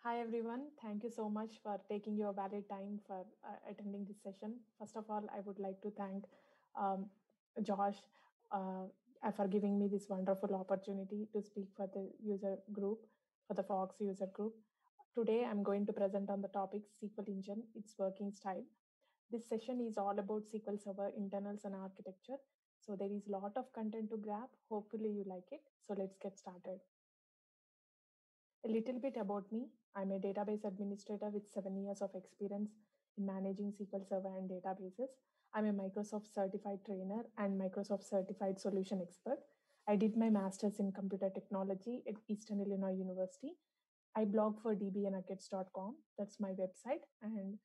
Hi everyone. Thank you so much for taking your valid time for attending this session. First of all, I would like to thank um, Josh uh, for giving me this wonderful opportunity to speak for the user group, for the Fox user group. Today, I'm going to present on the topic SQL Engine, its working style. This session is all about SQL Server internals and architecture. So there is a lot of content to grab. Hopefully you like it. So let's get started. A little bit about me. I'm a database administrator with 7 years of experience in managing SQL Server and databases. I'm a Microsoft certified trainer and Microsoft certified solution expert. I did my master's in computer technology at Eastern Illinois University. I blog for dbnuggets.com. That's my website. And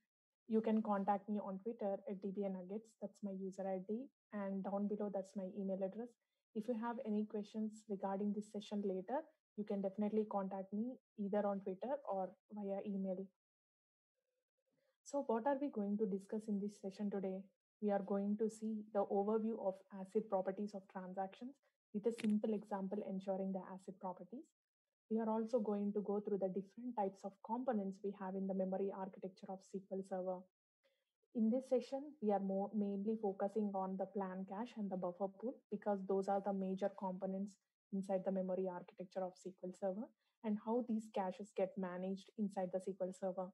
you can contact me on Twitter at dbnuggets. That's my user ID. And down below, that's my email address. If you have any questions regarding this session later, you can definitely contact me either on Twitter or via email. So, what are we going to discuss in this session today? We are going to see the overview of ACID properties of transactions with a simple example ensuring the ACID properties. We are also going to go through the different types of components we have in the memory architecture of SQL Server. In this session, we are mainly focusing on the plan cache and the buffer pool because those are the major components inside the memory architecture of SQL Server and how these caches get managed inside the SQL Server.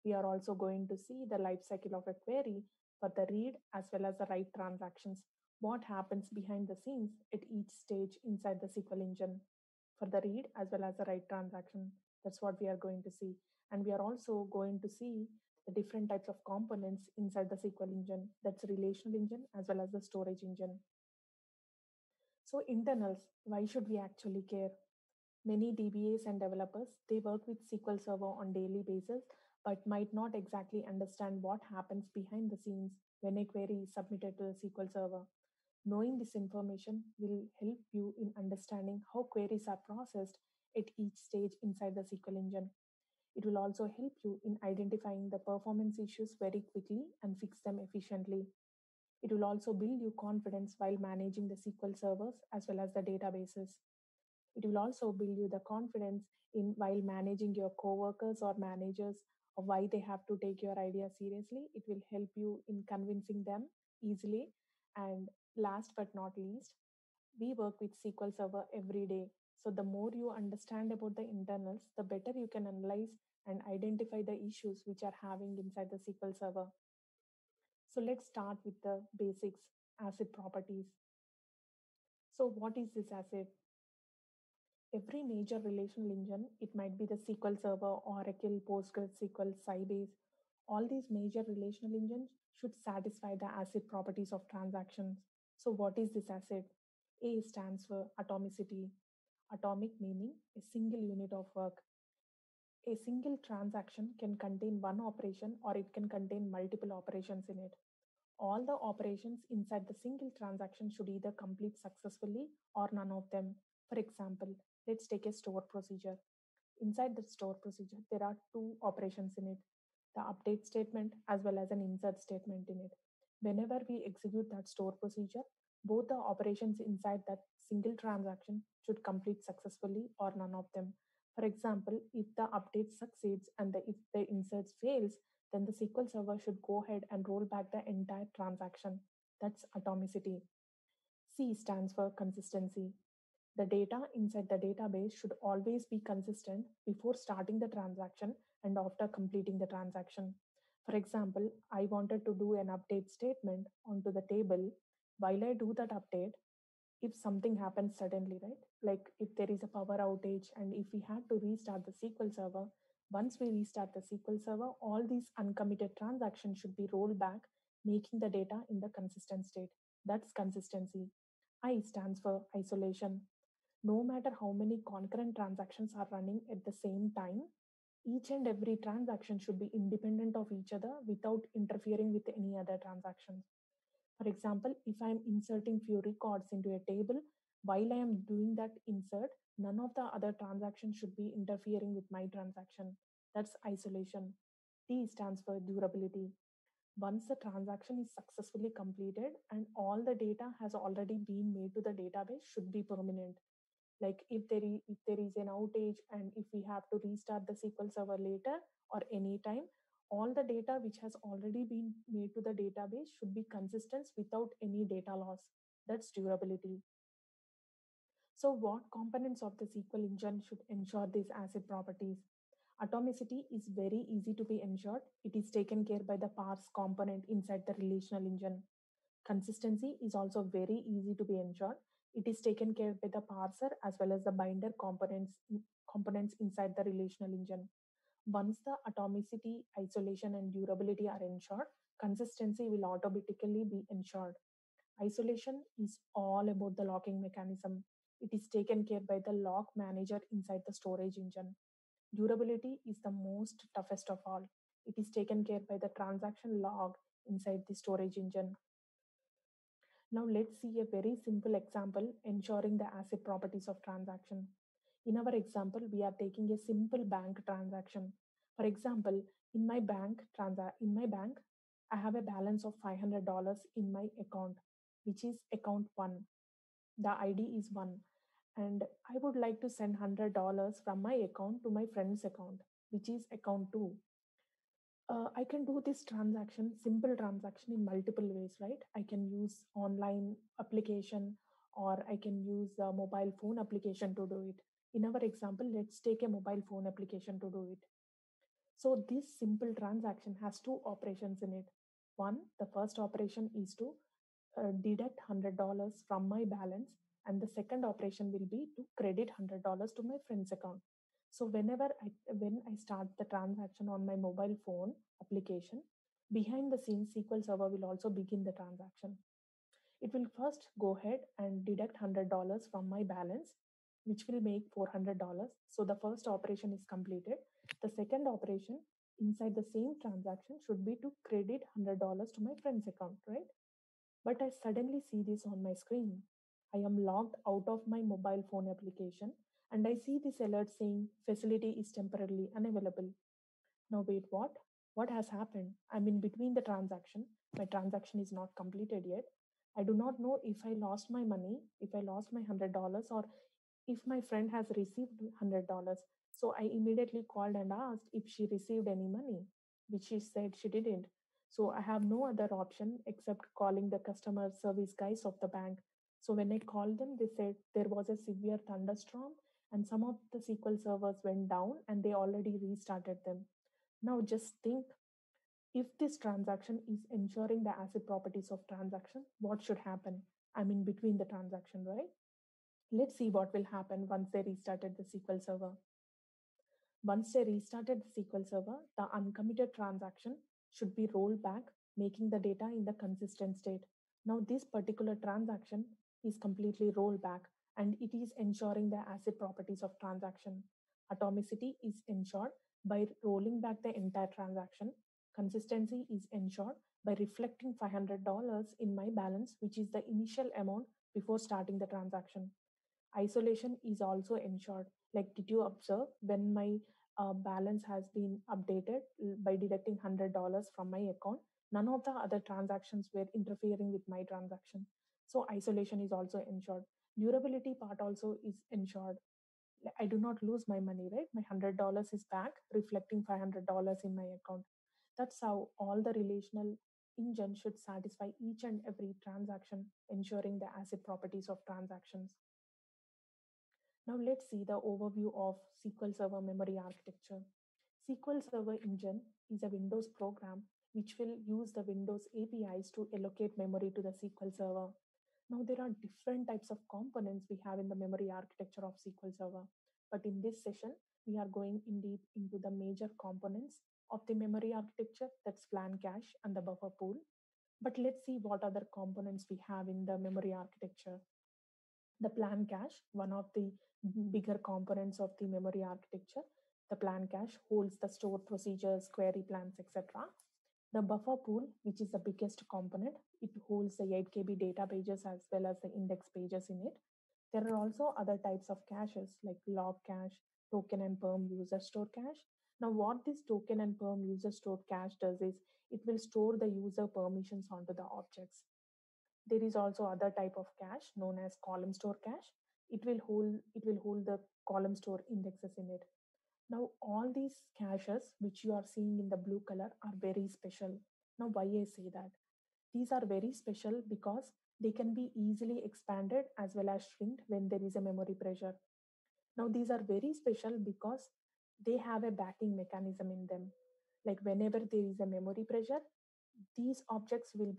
We are also going to see the life cycle of a query for the read as well as the write transactions. What happens behind the scenes at each stage inside the SQL engine for the read as well as the write transaction. That's what we are going to see. And we are also going to see the different types of components inside the SQL engine. That's relational engine as well as the storage engine. So internals, why should we actually care? Many DBAs and developers, they work with SQL Server on daily basis, but might not exactly understand what happens behind the scenes when a query is submitted to the SQL Server. Knowing this information will help you in understanding how queries are processed at each stage inside the SQL engine. It will also help you in identifying the performance issues very quickly and fix them efficiently. It will also build you confidence while managing the SQL servers as well as the databases. It will also build you the confidence in while managing your coworkers or managers of why they have to take your idea seriously. It will help you in convincing them easily. And last but not least, we work with SQL Server every day. So the more you understand about the internals, the better you can analyze and identify the issues which are having inside the SQL Server. So let's start with the basics, ACID properties. So what is this ACID? Every major relational engine, it might be the SQL Server, Oracle, PostgreSQL, Sybase, all these major relational engines should satisfy the ACID properties of transactions. So what is this ACID? A stands for atomicity. Atomic meaning a single unit of work. A single transaction can contain one operation or it can contain multiple operations in it. All the operations inside the single transaction should either complete successfully or none of them. For example, let's take a store procedure. Inside the store procedure, there are two operations in it, the update statement as well as an insert statement in it. Whenever we execute that store procedure, both the operations inside that single transaction should complete successfully or none of them. For example, if the update succeeds and if the insert fails, then the SQL Server should go ahead and roll back the entire transaction. That's atomicity. C stands for consistency. The data inside the database should always be consistent before starting the transaction and after completing the transaction. For example, I wanted to do an update statement onto the table. While I do that update, if something happens suddenly, right? Like if there is a power outage and if we had to restart the SQL Server, once we restart the SQL Server, all these uncommitted transactions should be rolled back, making the data in the consistent state. That's consistency. I stands for isolation. No matter how many concurrent transactions are running at the same time, each and every transaction should be independent of each other without interfering with any other transactions. For example, if I'm inserting few records into a table, while I am doing that insert, none of the other transactions should be interfering with my transaction. That's isolation. T stands for durability. Once the transaction is successfully completed and all the data has already been made to the database should be permanent. Like if there is an outage and if we have to restart the SQL Server later or anytime, all the data which has already been made to the database should be consistent without any data loss. That's durability. So, what components of the SQL engine should ensure these ACID properties? Atomicity is very easy to be ensured. It is taken care by the parse component inside the relational engine. Consistency is also very easy to be ensured. It is taken care by the parser as well as the binder components inside the relational engine. Once the atomicity, isolation, and durability are ensured, consistency will automatically be ensured. Isolation is all about the locking mechanism. It is taken care by the lock manager inside the storage engine. Durability is the most toughest of all. It is taken care by the transaction log inside the storage engine. Now let's see a very simple example ensuring the ACID properties of transaction. In our example, we are taking a simple bank transaction. For example, in my bank, I have a balance of $500 in my account, which is account 1. The ID is 1, and I would like to send $100 from my account to my friend's account, which is account 2. I can do this transaction, simple transaction, in multiple ways, right? I can use online application or I can use a mobile phone application to do it. In our example, let's take a mobile phone application to do it. So this simple transaction has two operations in it. One, the first operation is to deduct $100 from my balance, and the second operation will be to credit $100 to my friend's account. So when I start the transaction on my mobile phone application, behind the scenes SQL Server will also begin the transaction. It will first go ahead and deduct $100 from my balance, which will make $400. So the first operation is completed. The second operation inside the same transaction should be to credit $100 to my friend's account, right? But I suddenly see this on my screen. I am logged out of my mobile phone application and I see this alert saying facility is temporarily unavailable. Now, wait, what? What has happened? I'm in between the transaction. My transaction is not completed yet. I do not know if I lost my money, if I lost my $100, or if my friend has received $100. So I immediately called and asked if she received any money, which she said she didn't. So I have no other option except calling the customer service guys of the bank. So when I called them, they said there was a severe thunderstorm and some of the SQL servers went down and they already restarted them. Now just think, if this transaction is ensuring the ACID properties of transaction, what should happen? I'm in between the transaction, right? Let's see what will happen once they restarted the SQL Server. Once they restarted the SQL Server, the uncommitted transaction should be rolled back, making the data in the consistent state. Now, this particular transaction is completely rolled back and it is ensuring the ACID properties of transaction. Atomicity is ensured by rolling back the entire transaction. Consistency is ensured by reflecting $500 in my balance, which is the initial amount before starting the transaction. Isolation is also ensured. Like, did you observe when my balance has been updated by deducting $100 from my account? None of the other transactions were interfering with my transaction. So, isolation is also ensured. Durability part also is ensured. Like, I do not lose my money, right? My $100 is back, reflecting $500 in my account. That's how all the relational engine should satisfy each and every transaction, ensuring the ACID properties of transactions. Now let's see the overview of SQL Server memory architecture. SQL Server Engine is a Windows program which will use the Windows APIs to allocate memory to the SQL Server. Now there are different types of components we have in the memory architecture of SQL Server. But in this session, we are going in deep into the major components of the memory architecture, that's plan cache and the buffer pool. But let's see what other components we have in the memory architecture. The plan cache, one of the bigger components of the memory architecture. The plan cache holds the stored procedures, query plans, etc. The buffer pool, which is the biggest component, it holds the 8 KB data pages as well as the index pages in it. There are also other types of caches like log cache, token and perm user store cache. Now, what this token and perm user store cache does is it will store the user permissions onto the objects. There is also other type of cache known as column store cache. it will hold the column store indexes in it. Now, all these caches which you are seeing in the blue color are very special. Now, why I say that? These are very special because they can be easily expanded as well as shrinked when there is a memory pressure. Now, these are very special because they have a backing mechanism in them. Like whenever there is a memory pressure, these objects will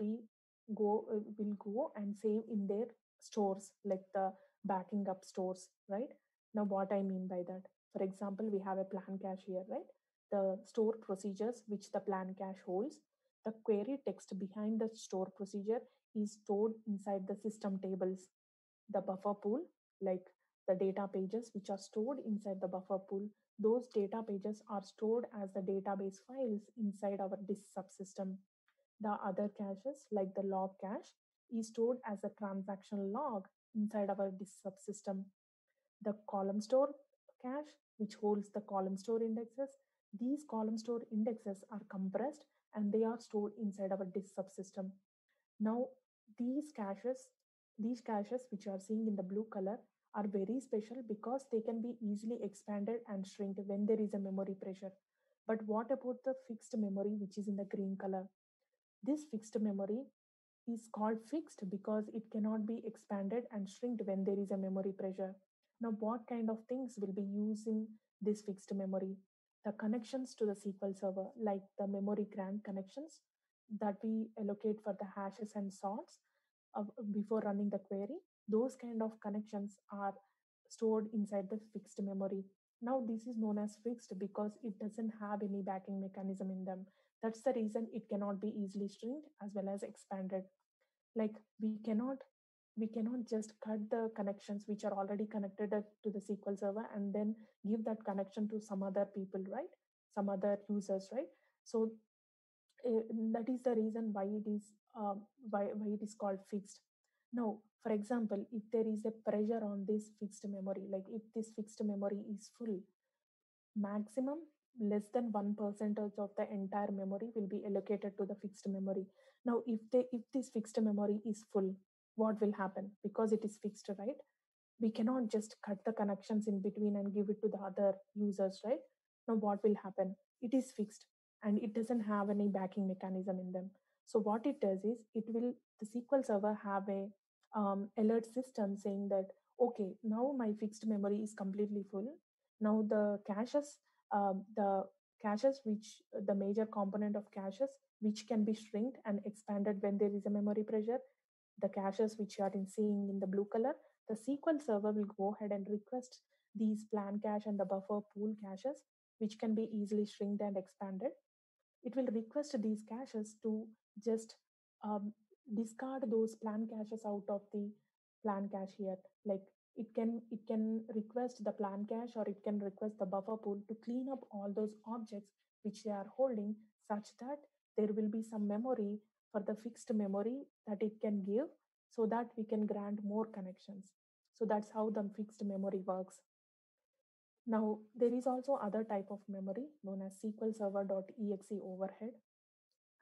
go and save in their stores, like the backing up stores, right? Now, what I mean by that, for example, we have a plan cache here, right? The store procedures which the plan cache holds, the query text behind the store procedure is stored inside the system tables. The buffer pool, like the data pages which are stored inside the buffer pool, those data pages are stored as the database files inside our disk subsystem. The other caches, like the log cache, is stored as a transaction log inside our disk subsystem. The column store cache, which holds the column store indexes, these column store indexes are compressed and they are stored inside our disk subsystem. Now, these caches, these caches which you are seeing in the blue color are very special because they can be easily expanded and shrink when there is a memory pressure. But what about the fixed memory which is in the green color? This fixed memory is called fixed because it cannot be expanded and shrinked when there is a memory pressure. Now, what kind of things will be using this fixed memory? The connections to the SQL Server, like the memory grant connections that we allocate for the hashes and sorts before running the query, those kind of connections are stored inside the fixed memory. Now, this is known as fixed because it doesn't have any backing mechanism in them. That's the reason it cannot be easily shrinked as well as expanded. Like we cannot just cut the connections which are already connected to the SQL Server and then give that connection to some other people, right? Some other users, right? So that is the reason why why it is called fixed. Now, for example, if there is a pressure on this fixed memory, like if this fixed memory is full, maximum less than 1% of the entire memory will be allocated to the fixed memory. Now, if this fixed memory is full, what will happen? Because it is fixed, right? We cannot just cut the connections in between and give it to the other users, right? Now, what will happen? It is fixed and it doesn't have any backing mechanism in them. So what it does is the SQL Server have a alert system saying that, okay, now my fixed memory is completely full. Now the caches which the major component of caches which can be shrinked and expanded when there is a memory pressure, the caches which you are seeing in the blue color, the SQL Server will go ahead and request these plan cache and the buffer pool caches, which can be easily shrinked and expanded. It will request these caches to just um, discard those plan caches out of the plan cache here. Like it can request the plan cache or it can request the buffer pool to clean up all those objects which they are holding, such that there will be some memory for the fixed memory that it can give, so that we can grant more connections. So that's how the fixed memory works. Now, there is also other type of memory known as SQL Server.exe overhead.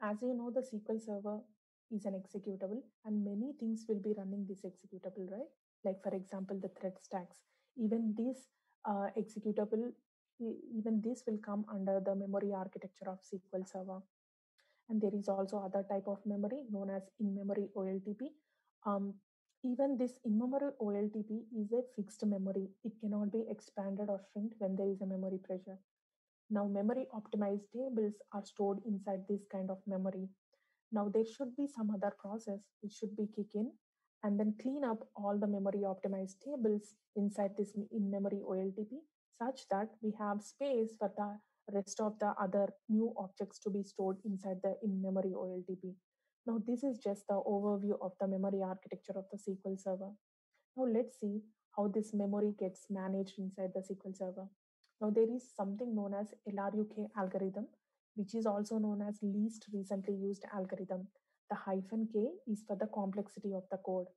As you know, the SQL Server is an executable, and many things will be running this executable, right? Like, for example, the thread stacks. Even this executable, even this will come under the memory architecture of SQL Server. And there is also other type of memory known as in-memory OLTP. Um, Even this in-memory OLTP is a fixed memory. It cannot be expanded or shrinked when there is a memory pressure. Now, memory optimized tables are stored inside this kind of memory. Now, there should be some other process which should be kick in and then clean up all the memory optimized tables inside this in memory OLTP, such that we have space for the rest of the other new objects to be stored inside the in memory OLTP. Now, this is just the overview of the memory architecture of the SQL Server. Now let's see how this memory gets managed inside the SQL Server. Now there is something known as LRUK algorithm, which is also known as least recently used algorithm. The hyphen K is for the complexity of the code.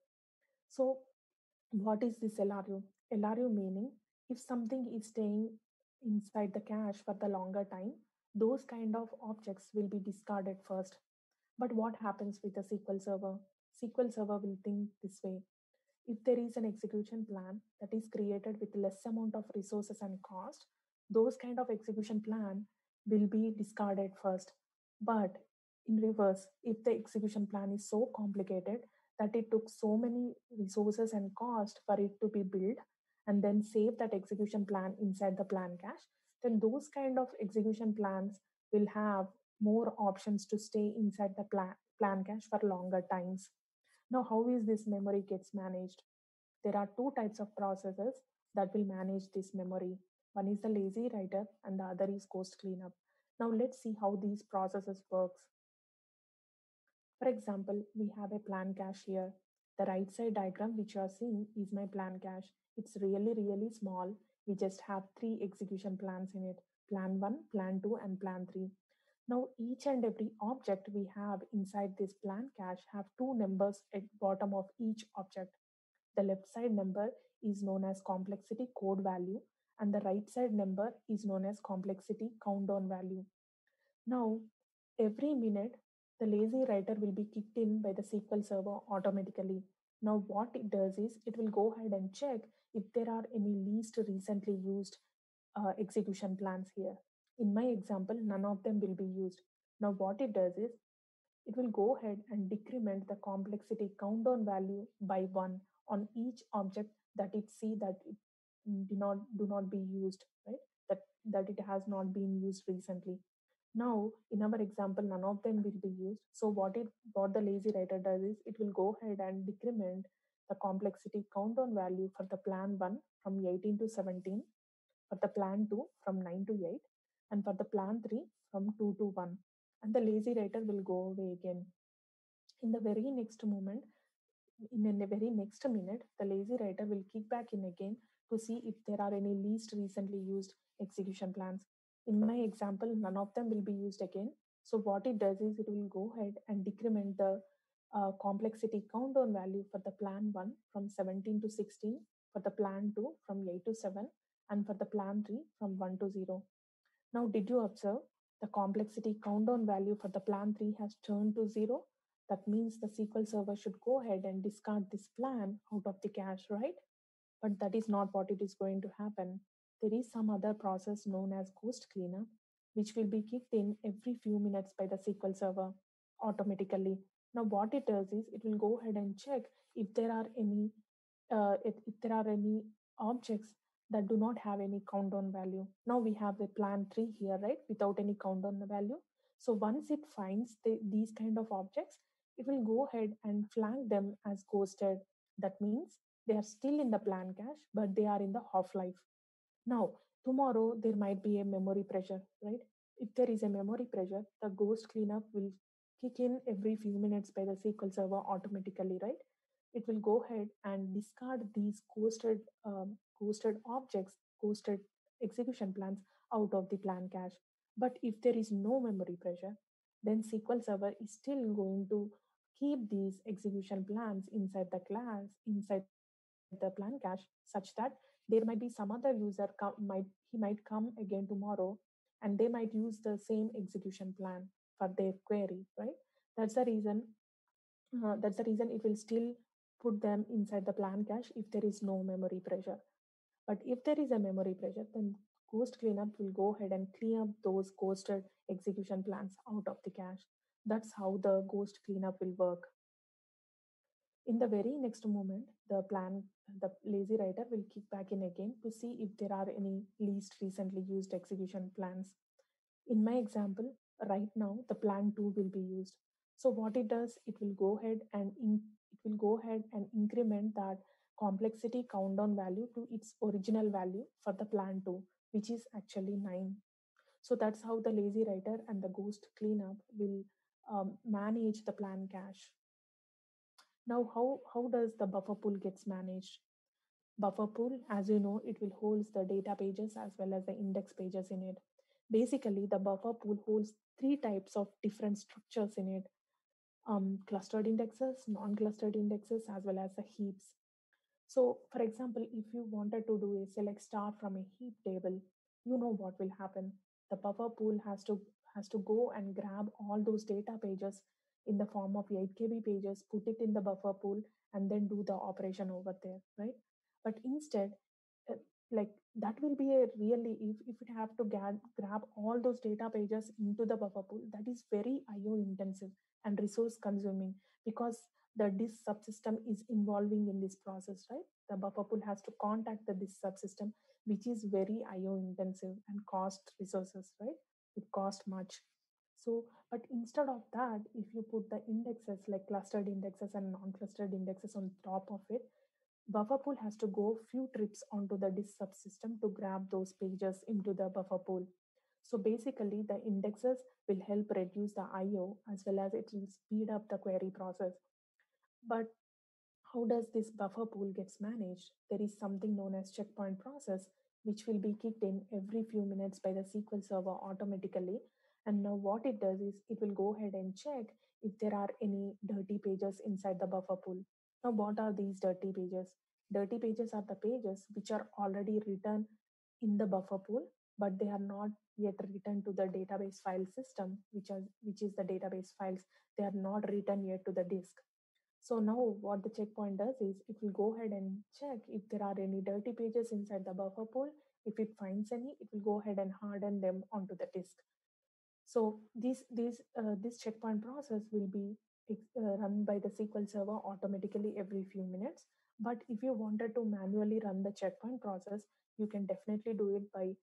So what is this LRU? LRU meaning if something is staying inside the cache for the longer time, those kind of objects will be discarded first. But what happens with the SQL Server? SQL Server will think this way. If there is an execution plan that is created with less amount of resources and cost, those kind of execution plan will be discarded first. But in reverse, if the execution plan is so complicated that it took so many resources and cost for it to be built and then save that execution plan inside the plan cache, then those kind of execution plans will have more options to stay inside the plan cache for longer times. Now, how is this memory gets managed? There are two types of processes that will manage this memory. One is the lazy writer and the other is ghost cleanup. Now let's see how these processes works. For example, we have a plan cache here. The right side diagram which you are seeing is my plan cache. It's really small. We just have three execution plans in it: plan 1, plan 2, and plan 3. Now each and every object we have inside this plan cache have two numbers at bottom of each object. The left side number is known as complexity code value, and the right side number is known as complexity countdown value. Now, every minute, the lazy writer will be kicked in by the SQL Server automatically. Now, what it does is it will go ahead and check if there are any least recently used execution plans here. In my example, none of them will be used. Now, what it does is it will go ahead and decrement the complexity countdown value by 1 on each object that it see that it do not be used, right? That it has not been used recently. Now, in our example, none of them will be used. So what the lazy writer does is it will go ahead and decrement the complexity countdown value for the plan 1 from 18 to 17, for the plan 2 from 9 to 8, and for the plan 3 from 2 to 1. And the lazy writer will go away again. In the very next moment, in the very next minute, the lazy writer will kick back in again to see if there are any least recently used execution plans. In my example, none of them will be used again. So what it does is it will go ahead and decrement the complexity countdown value for the plan 1 from 17 to 16, for the plan 2 from 8 to 7, and for the plan 3 from 1 to 0. Now, did you observe the complexity countdown value for the plan 3 has turned to 0? That means the SQL Server should go ahead and discard this plan out of the cache, right? But that is not what it is going to happen. There is some other process known as ghost cleanup, which will be kicked in every few minutes by the SQL Server automatically. Now, what it does is it will go ahead and check if there are any if there are any objects that do not have any countdown value. Now we have the plan 3 here, right, without any countdown value. So once it finds these kind of objects, it will go ahead and flag them as ghosted. That means they are still in the plan cache, but they are in the half life. Now, tomorrow there might be a memory pressure, right? If there is a memory pressure, the ghost cleanup will kick in every few minutes by the SQL Server automatically, right? It will go ahead and discard these ghosted objects, ghosted execution plans out of the plan cache. But if there is no memory pressure, then SQL Server is still going to keep these execution plans inside the class, inside the plan cache, such that there might be some other user might come again tomorrow, and they might use the same execution plan for their query, right? That's the reason. That's the reason it will still put them inside the plan cache if there is no memory pressure. But if there is a memory pressure, then ghost cleanup will go ahead and clean up those ghosted execution plans out of the cache. That's how the ghost cleanup will work. In the very next moment, the lazy writer will kick back in again to see if there are any least recently used execution plans. In my example, right now, the plan 2 will be used. So what it does, it will go ahead and increment that complexity countdown value to its original value for the plan 2, which is actually 9. So that's how the lazy writer and the ghost cleanup will manage the plan cache. Now, how does the buffer pool gets managed? Buffer pool, as you know, it will holds the data pages as well as the index pages in it. Basically, the buffer pool holds three types of different structures in it: clustered indexes, non-clustered indexes, as well as the heaps. So, for example, if you wanted to do a select star from a heap table, you know what will happen. The buffer pool has to go and grab all those data pages in the form of 8 KB pages, put it in the buffer pool, and then do the operation over there, right? But instead, uh, like that will be a really, if it have to grab all those data pages into the buffer pool, that is very IO intensive and resource consuming, because the disk subsystem is involving in this process, right? The buffer pool has to contact the disk subsystem, which is very IO intensive and cost resources, right? It cost much. So, but instead of that, if you put the indexes like clustered indexes and non-clustered indexes on top of it, buffer pool has to go few trips onto the disk subsystem to grab those pages into the buffer pool. So basically, the indexes will help reduce the IO as well as it will speed up the query process. But how does this buffer pool gets managed? There is something known as checkpoint process, which will be kicked in every few minutes by the SQL server automatically. And now what it does is it will go ahead and check if there are any dirty pages inside the buffer pool. Now, what are these dirty pages? Dirty pages are the pages which are already written in the buffer pool, but they are not yet written to the database file system, which is the database files. They are not written yet to the disk. So now what the checkpoint does is it will go ahead and check if there are any dirty pages inside the buffer pool. If it finds any, it will go ahead and harden them onto the disk. So this checkpoint process will be run by the SQL Server automatically every few minutes. But if you wanted to manually run the checkpoint process, you can definitely do it by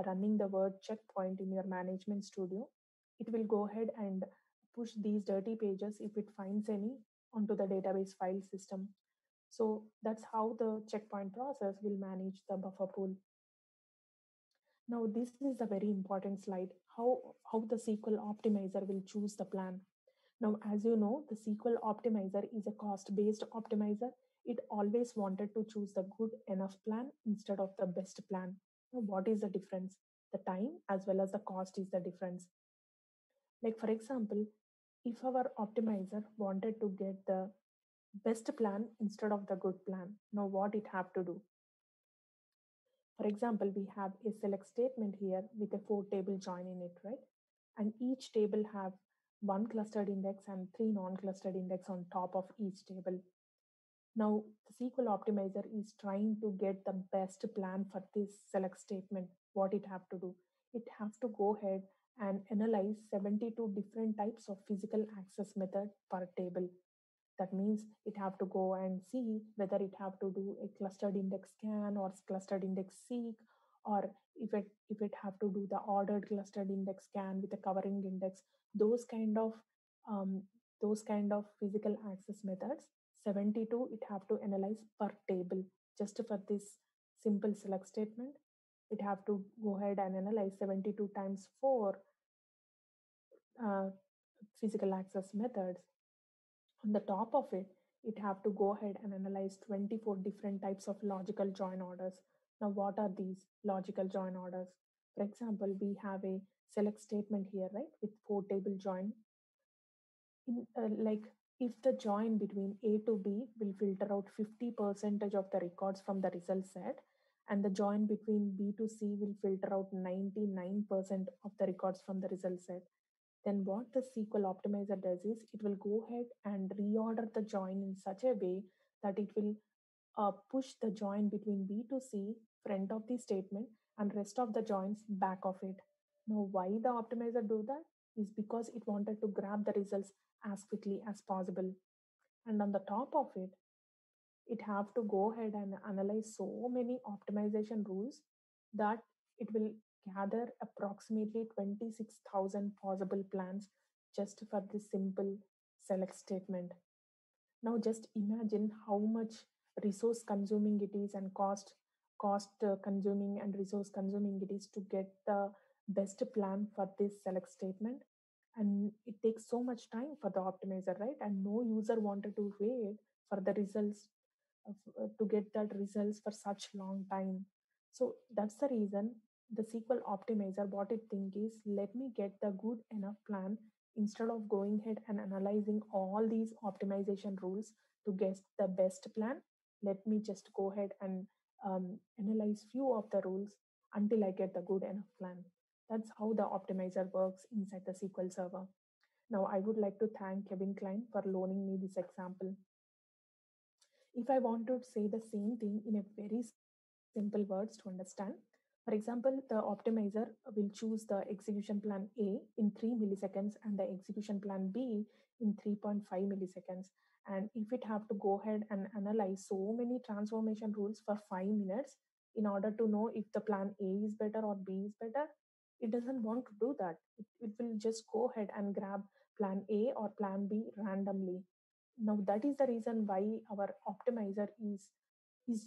running the word checkpoint in your management studio. It will go ahead and push these dirty pages if it finds any onto the database file system. So that's how the checkpoint process will manage the buffer pool. Now, this is a very important slide, how the SQL optimizer will choose the plan. Now, as you know, the SQL optimizer is a cost-based optimizer. It always wanted to choose the good enough plan instead of the best plan. Now, what is the difference? The time as well as the cost is the difference. Like for example, if our optimizer wanted to get the best plan instead of the good plan, now what it have to do? For example, we have a select statement here with a 4 table join in it, right? And each table have one clustered index and three non-clustered index on top of each table. Now, the SQL optimizer is trying to get the best plan for this select statement. What it have to do? It have to go ahead and analyze 72 different types of physical access method per table. That means it have to go and see whether it have to do a clustered index scan or clustered index seek, or if it have to do the ordered clustered index scan with a covering index. Those kind of um, those kind of physical access methods, 72 it have to analyze per table. Just for this simple select statement, it have to go ahead and analyze 72 times 4 uh, physical access methods. On the top of it, it have to go ahead and analyze 24 different types of logical join orders. Now, what are these logical join orders? For example, we have a select statement here, right, with 4 table join. Like if the join between A to B will filter out 50% of the records from the result set, and the join between B to C will filter out 99% of the records from the result set, then what the SQL optimizer does is it will go ahead and reorder the join in such a way that it will push the join between B to C front of the statement and rest of the joins back of it. Now, why the optimizer do that is because it wanted to grab the results as quickly as possible. And on the top of it, it have to go ahead and analyze so many optimization rules that it will gather approximately 26,000 possible plans just for this simple select statement. Now just imagine how much resource consuming it is and cost consuming and resource consuming it is to get the best plan for this select statement. And it takes so much time for the optimizer, right? And no user wanted to wait for the results to get that results for such long time. So that's the reason the SQL optimizer what it think is, let me get the good enough plan instead of going ahead and analyzing all these optimization rules to get the best plan. Let me just go ahead and analyze few of the rules until I get the good enough plan. That's how the optimizer works inside the SQL server. Now, I would like to thank Kevin Klein for loaning me this example. If I want to say the same thing in a very simple words to understand, for example, the optimizer will choose the execution plan A in 3 milliseconds and the execution plan B in 3.5 milliseconds. And if it have to go ahead and analyze so many transformation rules for 5 minutes in order to know if the plan A is better or B is better, it doesn't want to do that. It will just go ahead and grab plan A or plan B randomly. Now that is the reason why our optimizer is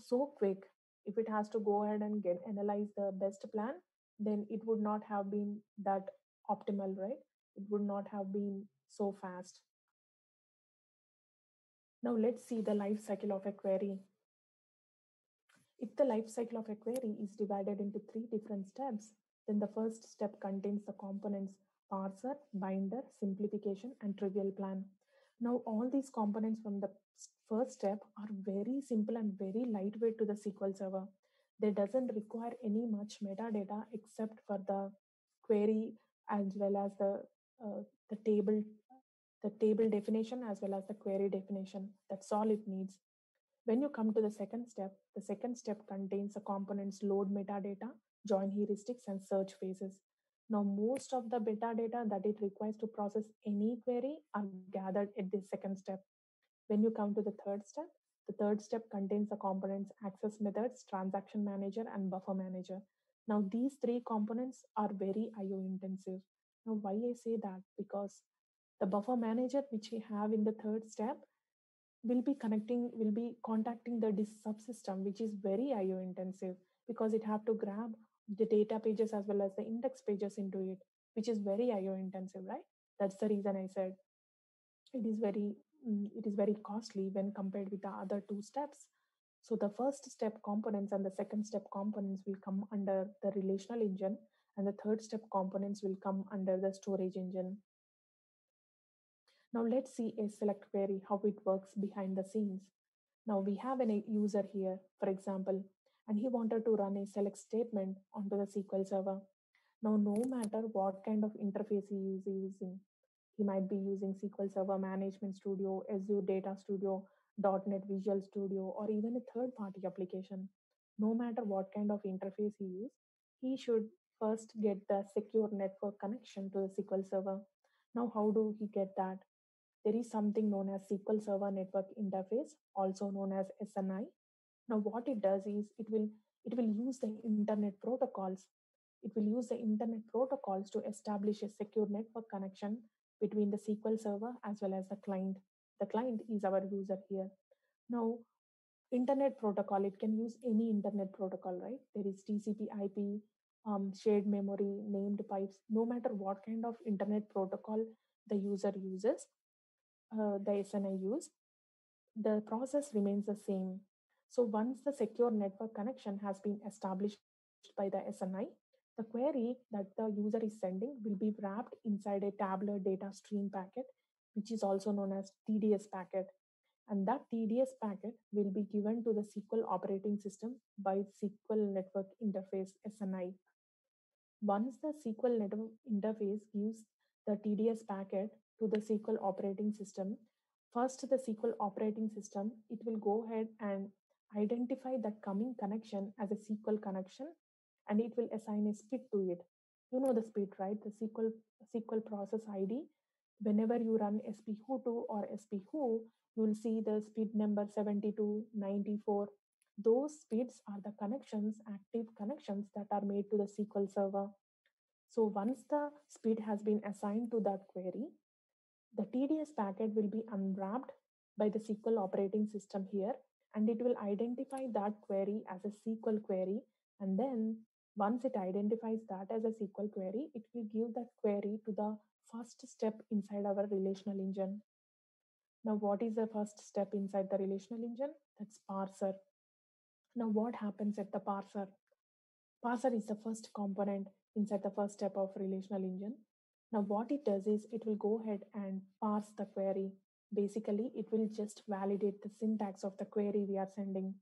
so quick. If it has to go ahead and get analyze the best plan, then it would not have been that optimal, right? It would not have been so fast. Now let's see the life cycle of a query. If the life cycle of a query is divided into three different steps, then the first step contains the components parser, binder, simplification, and trivial plan. Now, all these components from the first step are very simple and very lightweight to the SQL Server. They doesn't require any much metadata except for the query as well as uh, the table definition as well as the query definition. That's all it needs. When you come to the second step contains the components load metadata, join heuristics, and search phases. Now, most of the metadata that it requires to process any query are gathered at this second step. When you come to the third step contains the components access methods, transaction manager, and buffer manager. Now, these three components are very IO intensive. Now, why I say that? Because the buffer manager, which we have in the third step, will be contacting the disk subsystem, which is very IO intensive because it have to grab the data pages as well as the index pages into it, which is very IO intensive, right? That's the reason I said it is very costly when compared with the other two steps. So the first step components and the second step components will come under the relational engine, and the third step components will come under the storage engine. Now let's see a select query, how it works behind the scenes. Now we have a user here, for example, and he wanted to run a select statement onto the SQL Server. Now, no matter what kind of interface he is using, he might be using SQL Server Management Studio, Azure Data Studio, .NET Visual Studio, or even a third-party application. No matter what kind of interface he uses, he should first get the secure network connection to the SQL Server. Now, how do he get that? There is something known as SQL Server Network Interface, also known as SNI. Now, what it does is it will use the internet protocols. It will use the internet protocols to establish a secure network connection between the SQL Server as well as the client. The client is our user here. Now, internet protocol, it can use any internet protocol, right? There is TCP/IP, shared memory, named pipes. No matter what kind of internet protocol the user uses, the SNI use, the process remains the same. So once the secure network connection has been established by the SNI, the query that the user is sending will be wrapped inside a tabular data stream packet, which is also known as TDS packet. And that TDS packet will be given to the SQL operating system by SQL Network Interface SNI. Once the SQL network interface gives the TDS packet to the SQL operating system, first the SQL operating system, it will go ahead and identify that coming connection as a SQL connection, and it will assign a SPID to it. You know the SPID, right? The SQL process ID. Whenever you run SP-who2 or SP-who, you will see the SPID number 72, 94. Those SPIDs are the connections, active connections that are made to the SQL Server. So once the SPID has been assigned to that query, the TDS packet will be unwrapped by the SQL operating system here, and it will identify that query as a SQL query. And then once it identifies that as a SQL query, it will give that query to the first step inside our relational engine. Now, what is the first step inside the relational engine? That's parser. Now, what happens at the parser? Parser is the first component inside the first step of relational engine. Now what it does is it will go ahead and parse the query. Basically, it will just validate the syntax of the query we are sending.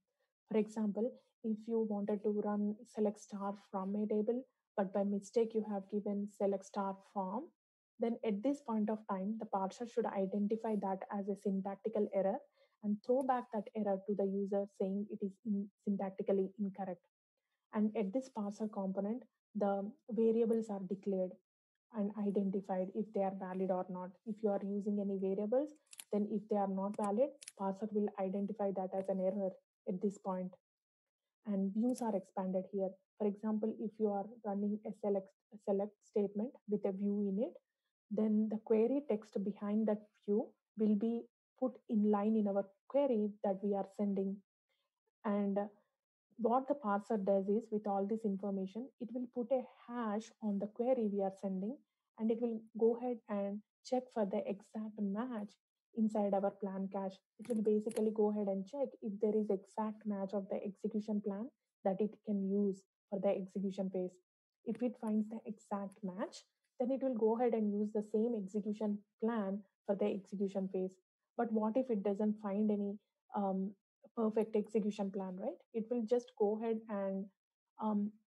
For example, if you wanted to run select star from a table, but by mistake you have given select star from, Then at this point of time, the parser should identify that as a syntactical error and throw back that error to the user saying it is syntactically incorrect. And at this parser component, the variables are declared and identified if they are valid or not. If you are using any variables, then if they are not valid, parser will identify that as an error at this point. And views are expanded here. For example, if you are running a select statement with a view in it, then the query text behind that view will be put in line in our query that we are sending. And what the parser does is, with all this information, it will put a hash on the query we are sending, and it will go ahead and check for the exact match inside our plan cache. It will basically go ahead and check if there is exact match of the execution plan that it can use for the execution phase. If it finds the exact match, then it will go ahead and use the same execution plan for the execution phase. But what if it doesn't find any um, perfect execution plan, right? It will just go ahead and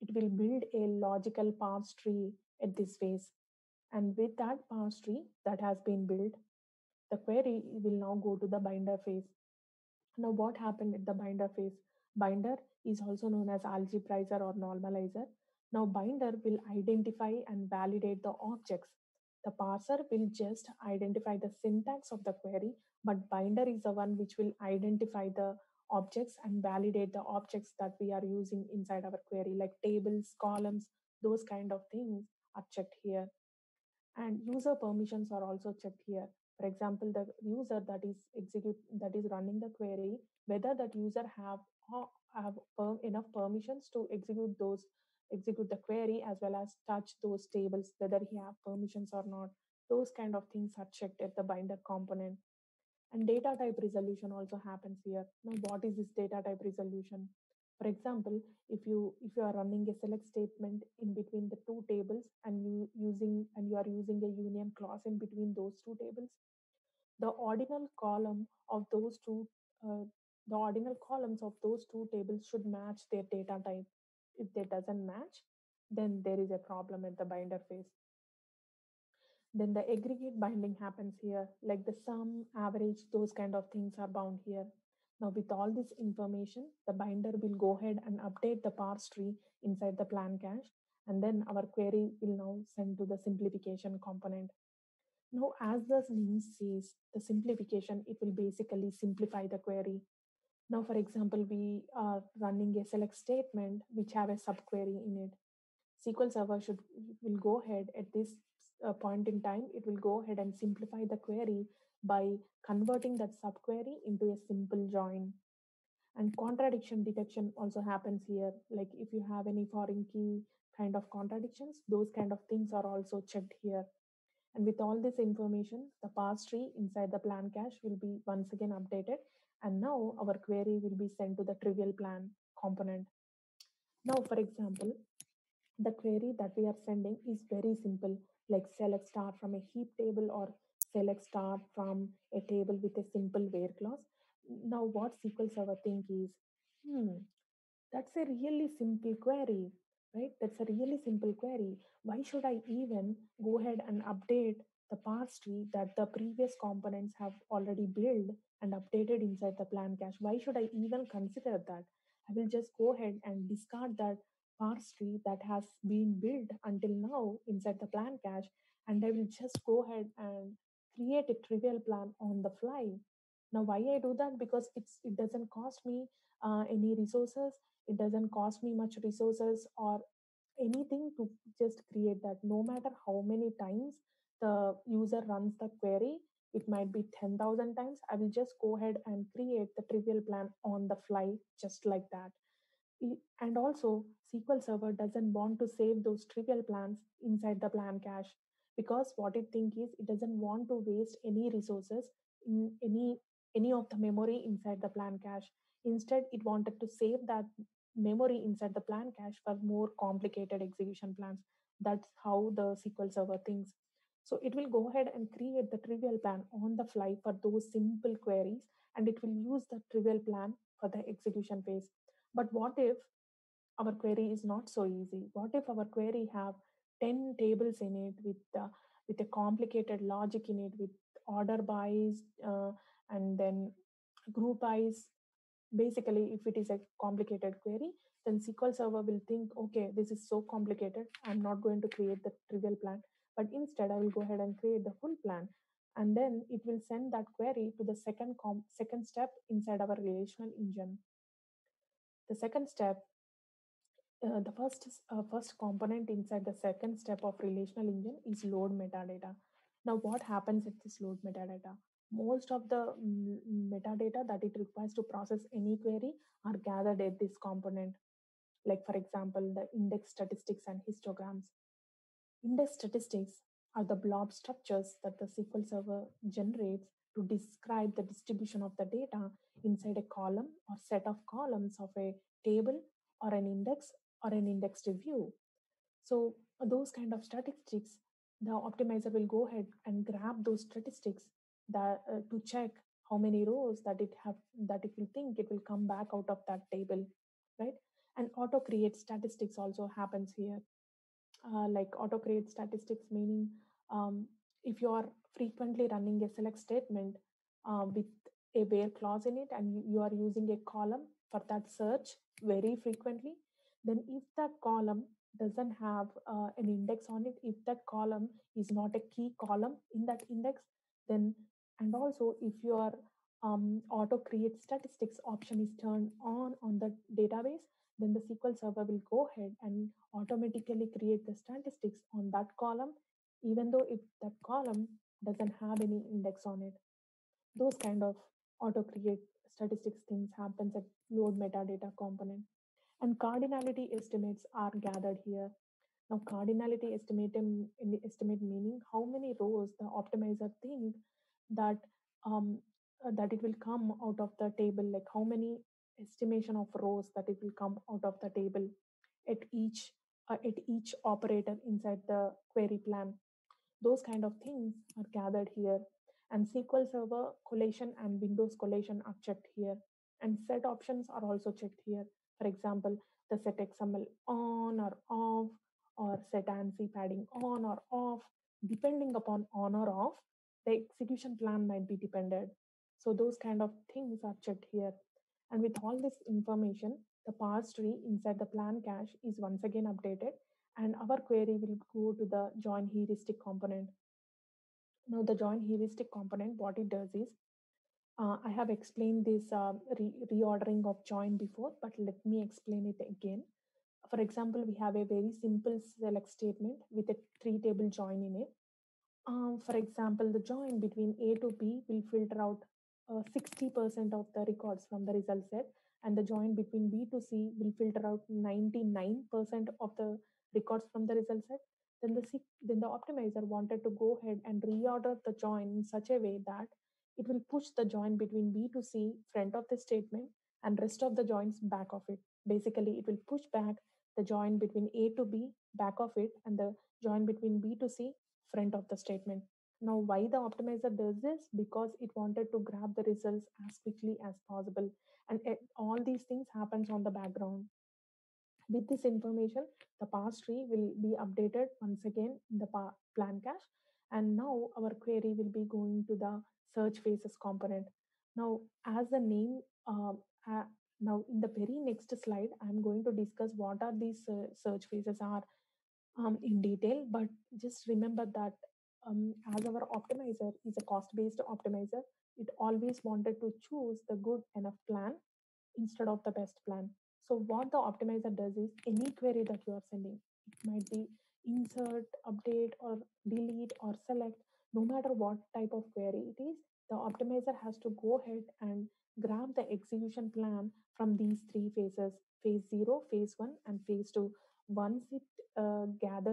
it will build a logical parse tree at this phase. And with that parse tree that has been built, the query will now go to the binder phase. Now, what happened at the binder phase? Binder is also known as algebraizer or normalizer. Now, binder will identify and validate the objects. The parser will just identify the syntax of the query, but binder is the one which will identify the objects and validate the objects that we are using inside our query, like tables, columns, those kind of things are checked here. And user permissions are also checked here. For example, the user that is running the query, whether that user have enough permissions to execute the query, as well as touch those tables, whether he have permissions or not. Those kind of things are checked at the binder component. And data type resolution also happens here. Now, what is this data type resolution? For example, if you are running a select statement in between the two tables, and you are using a union clause in between those two tables, the ordinal column of those two uh, the ordinal columns of those two tables should match their data type. If they doesn't match, then there is a problem at the binder phase. Then the aggregate binding happens here, like the sum, average, those kind of things are bound here. Now, with all this information, the binder will go ahead and update the parse tree inside the plan cache, and then our query will now send to the simplification component. Now, as the name says, the simplification, it will basically simplify the query. Now, for example, we are running a select statement which have a subquery in it. SQL Server should will go ahead at this point in time. It will go ahead and simplify the query by converting that subquery into a simple join. And contradiction detection also happens here. Like if you have any foreign key kind of contradictions, those kind of things are also checked here. And with all this information, the parse tree inside the plan cache will be once again updated. And now our query will be sent to the trivial plan component. Now, for example, the query that we are sending is very simple, like select star from a heap table or select star from a table with a simple where clause. Now, what SQL Server think is, hmm, that's a really simple query, right? That's a really simple query. Why should I even go ahead and update the parse tree that the previous components have already built and updated inside the plan cache? Why should I even consider that? I will just go ahead and discard that parse tree that has been built until now inside the plan cache, and I will just go ahead and create a trivial plan on the fly. Now, why I do that? Because it doesn't cost me any resources. It doesn't cost me much resources or anything to just create that. No matter how many times the user runs the query, it might be 10,000 times, I will just go ahead and create the trivial plan on the fly, just like that. And also, SQL Server doesn't want to save those trivial plans inside the plan cache, because what it thinks is it doesn't want to waste any resources in any of the memory inside the plan cache. Instead, it wanted to save that memory inside the plan cache for more complicated execution plans. That's how the SQL Server thinks. So it will go ahead and create the trivial plan on the fly for those simple queries, and it will use the trivial plan for the execution phase. But what if our query is not so easy? What if our query have 10 tables in it with with a complicated logic in it, with order bys and then group bys. Basically, if it is a complicated query, then SQL Server will think, okay, this is so complicated, I'm not going to create the trivial plan, but instead I will go ahead and create the full plan. And then it will send that query to the second step inside our relational engine. The second step, first component inside the second step of relational engine is load metadata. Now, what happens at this load metadata? Most of the metadata that it requires to process any query are gathered at this component. Like for example, the index statistics and histograms. Index statistics are the blob structures that the SQL Server generates to describe the distribution of the data inside a column or set of columns of a table or an index or an indexed view. So those kind of statistics, the optimizer will go ahead and grab those statistics that to check how many rows that it will think it will come back out of that table, right? And auto create statistics also happens here. Like auto create statistics meaning, if you are frequently running a select statement with a where clause in it, and you are using a column for that search very frequently, then if that column doesn't have an index on it, if that column is not a key column in that index, then, and also if your auto create statistics option is turned on the database, then the SQL Server will go ahead and automatically create the statistics on that column, even though if that column doesn't have any index on it. Those kind of auto create statistics things happens at load metadata component. And cardinality estimates are gathered here. Now, cardinality estimate meaning how many rows the optimizer think that that it will come out of the table, like how many estimation of rows that it will come out of the table at each operator inside the query plan. Those kind of things are gathered here. And SQL Server collation and Windows collation are checked here. And set options are also checked here. For example, the set XML on or off, or set ANSI padding on or off. Depending upon on or off, the execution plan might be depended. So those kind of things are checked here. And with all this information, the parse tree inside the plan cache is once again updated, and our query will go to the join heuristic component. Now, the join heuristic component, what it does is, I have explained this reordering of join before, but let me explain it again. For example, we have a very simple select statement with a three table join in it. For example, the join between A to B will filter out 60% of the records from the result set, and the join between B to C will filter out 99% of the records from the result set. Then the optimizer wanted to go ahead and reorder the join in such a way that it will push the join between B to C front of the statement and rest of the joins back of it. Basically, it will push back the join between A to B back of it, and the join between B to C front of the statement. Now, why the optimizer does this? Because it wanted to grab the results as quickly as possible. And all these things happens on the background. With this information, the parse tree will be updated once again in the plan cache. And now our query will be going to the search phases component. Now, as the name, now in the very next slide, I'm going to discuss what are these search phases are in detail, but just remember that as our optimizer is a cost-based optimizer, it always wanted to choose the good enough plan instead of the best plan. So what the optimizer does is any query that you are sending, it might be insert, update, or delete, or select, no matter what type of query it is, the optimizer has to go ahead and grab the execution plan from these three phases: phase 0, phase 1, and phase 2. Once it grab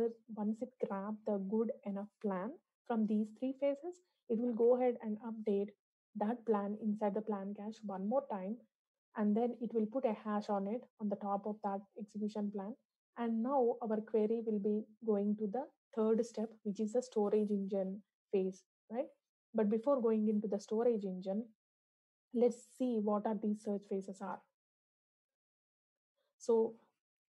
the good enough plan from these three phases, it will go ahead and update that plan inside the plan cache one more time, and then it will put a hash on it on the top of that execution plan. And now our query will be going to the third step, which is the storage engine phase, right? But before going into the storage engine, let's see what are these search phases are. So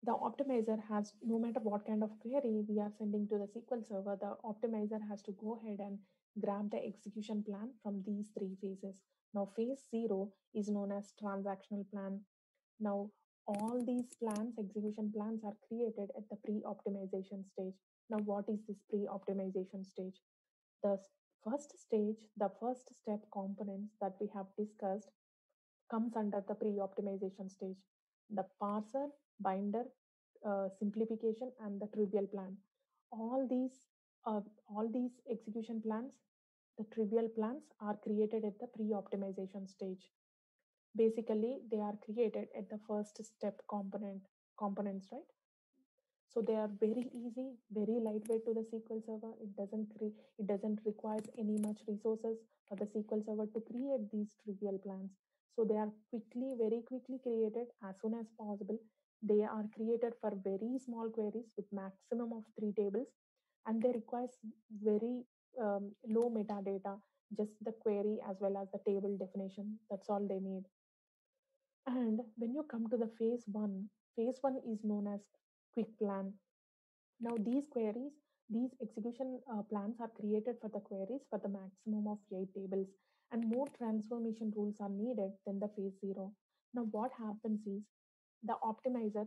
The optimizer has, no matter what kind of query we are sending to the SQL server, the optimizer has to go ahead and grab the execution plan from these three phases. Now, phase zero is known as transactional plan. Now, all these plans, execution plans, are created at the pre-optimization stage. Now, what is this pre-optimization stage? The first stage, the first step components that we have discussed comes under the pre-optimization stage. The parser, binder, simplification, and the trivial plan. All these, uh, all these execution plans, the trivial plans, are created at the pre-optimization stage. Basically, they are created at the first step components, right? So they are very easy, very lightweight to the SQL server. It doesn't require any much resources for the SQL server to create these trivial plans. So they are very quickly created as soon as possible. They are created for very small queries with maximum of 3 tables, and they require very low metadata, just the query as well as the table definition. That's all they need. And when you come to the phase one is known as quick plan. Now, these execution plans are created for the queries for the maximum of 8 tables, and more transformation rules are needed than the phase zero. Now, what happens is the optimizer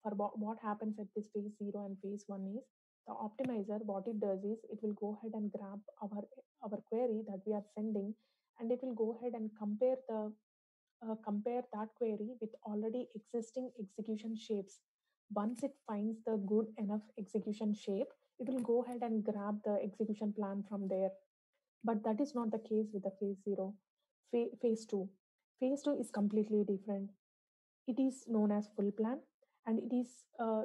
for what happens at this phase zero and phase one is the optimizer, what it does is it will go ahead and grab our query that we are sending, and it will go ahead and compare that query with already existing execution shapes. Once it finds the good enough execution shape, it will go ahead and grab the execution plan from there. But that is not the case with the phase zero. Phase two. Phase two is completely different. It is known as full plan, and it is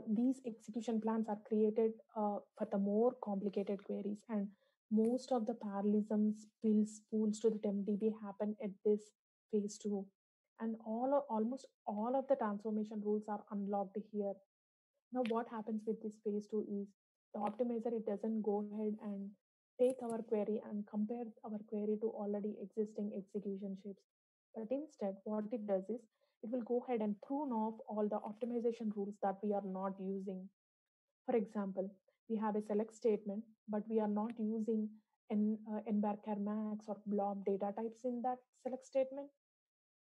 these execution plans are created for the more complicated queries, and most of the parallelisms, spills, pools to the tempdb happen at this phase two, and almost all of the transformation rules are unlocked here. Now, what happens with this phase two is the optimizer, it doesn't go ahead and take our query and compare our query to already existing execution shapes. But instead, what it does is it will go ahead and prune off all the optimization rules that we are not using. For example, we have a select statement, but we are not using nvarchar max or blob data types in that select statement.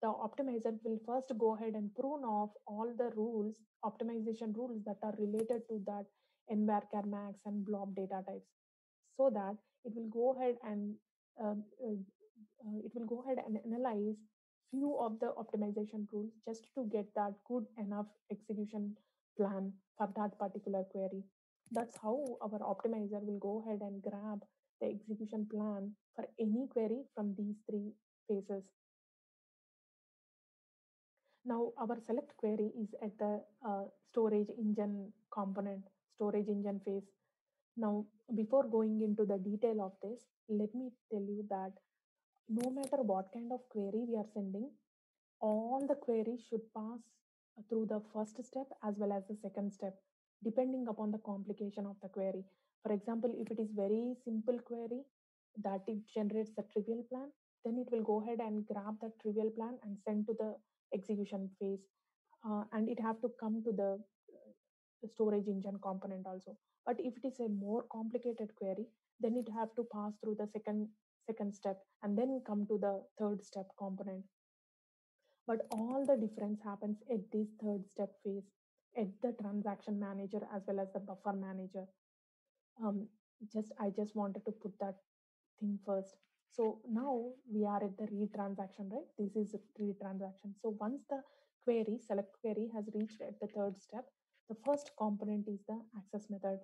The optimizer will first go ahead and prune off all the rules, optimization rules that are related to that nvarchar max and blob data types, so that it will go ahead and um, uh, it will go ahead and analyze few of the optimization rules just to get that good enough execution plan for that particular query. That's how our optimizer will go ahead and grab the execution plan for any query from these three phases. Now, our select query is at the storage engine component, storage engine phase. Now, before going into the detail of this, let me tell you that no matter what kind of query we are sending, all the queries should pass through the first step as well as the second step, depending upon the complication of the query. For example, if it is very simple query that it generates the trivial plan, then it will go ahead and grab the trivial plan and send to the execution phase, and it have to come to the storage engine component also. But if it is a more complicated query, then it have to pass through the second step and then come to the third step component. But all the difference happens at this third step phase, at the transaction manager as well as the buffer manager. Um, just I just wanted to put that thing first. So now we are at the read transaction, right? This is a read transaction. So once the select query has reached at the third step, the first component is the access method.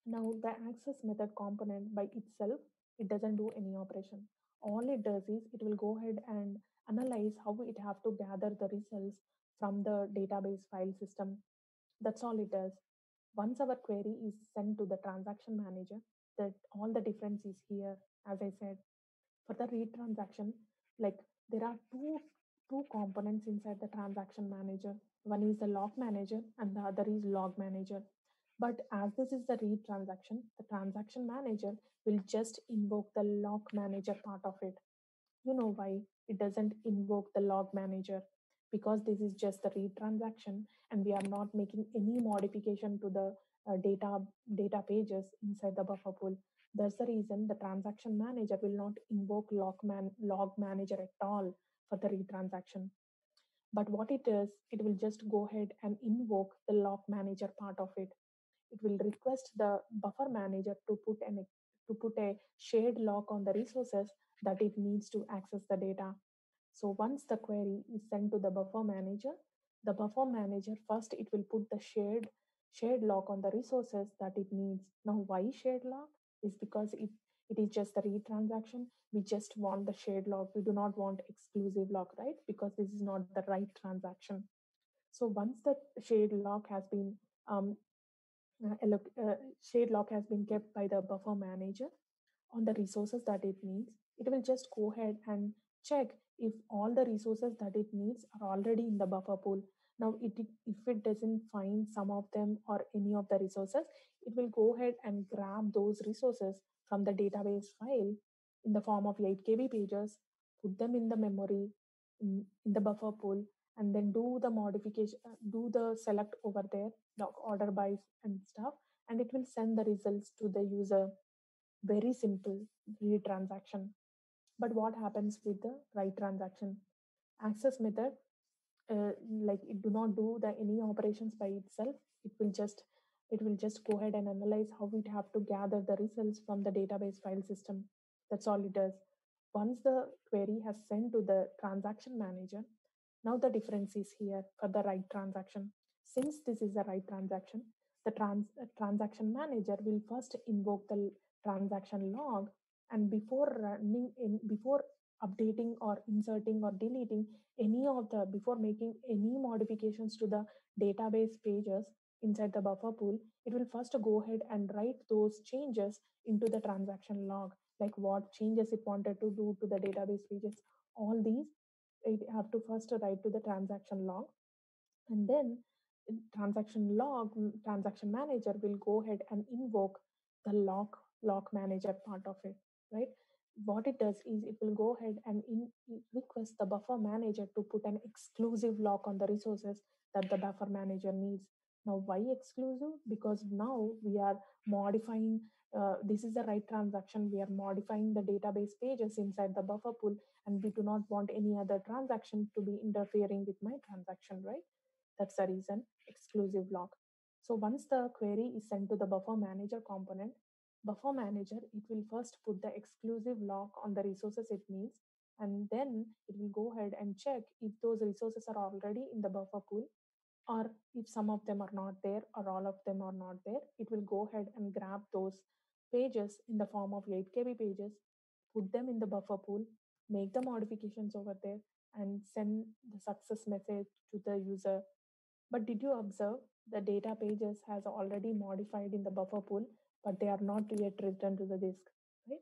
Now, the access method component by itself, it doesn't do any operation. All it does is it will go ahead and analyze how it have to gather the results from the database file system. That's all it does. Once our query is sent to the transaction manager, that all the difference is here. As I said, for the read transaction, like there are two components inside the transaction manager. One is the log manager and the other is log manager. But as this is the read transaction, the transaction manager will just invoke the log manager part of it. You know why it doesn't invoke the log manager? because this is just the read transaction and we are not making any modification to the data pages inside the buffer pool. That's the reason the transaction manager will not invoke log manager at all for the read transaction. But what it is, it will just go ahead and invoke the log manager part of it. It will request the buffer manager to put a shared lock on the resources that it needs to access the data. So once the query is sent to the buffer manager first it will put the shared lock on the resources that it needs. Now why shared lock? Is because it is just a read transaction. We just want the shared lock. We do not want exclusive lock, right? Because this is not the right transaction. So once the shared lock has been um, shared lock has been kept by the buffer manager on the resources that it needs, it will just go ahead and check if all the resources that it needs are already in the buffer pool. Now, if it doesn't find some of them or any of the resources, it will go ahead and grab those resources from the database file in the form of 8 KB pages, put them in the memory in the buffer pool, and then do the modification, do the select over there, the order by and stuff, and it will send the results to the user. Very simple read transaction. But what happens with the write transaction? Access method, like it do not do the any operations by itself. It will just go ahead and analyze how it have to gather the results from the database file system. That's all it does. Once the query has sent to the transaction manager, now the difference is here for the write transaction. Since this is a write transaction, the transaction manager will first invoke the transaction log, and before updating or inserting or deleting any of the before making any modifications to the database pages inside the buffer pool, it will first go ahead and write those changes into the transaction log, like what changes it wanted to do to the database pages. All these it have to first write to the transaction log, and then transaction manager will go ahead and invoke the lock manager part of it, right? What it does is it will go ahead and request the buffer manager to put an exclusive lock on the resources that the buffer manager needs. Now why exclusive? Because now we are modifying, this is the right transaction, we are modifying the database pages inside the buffer pool, and we do not want any other transaction to be interfering with my transaction, right? That's the reason exclusive lock. So once the query is sent to the buffer manager component, buffer manager, it will first put the exclusive lock on the resources it needs, and then it will go ahead and check if those resources are already in the buffer pool, or if some of them are not there or all of them are not there. It will go ahead and grab those pages in the form of 8 KB pages, put them in the buffer pool, make the modifications over there, and send the success message to the user. But did you observe the data pages has already modified in the buffer pool, but they are not yet written to the disk, right?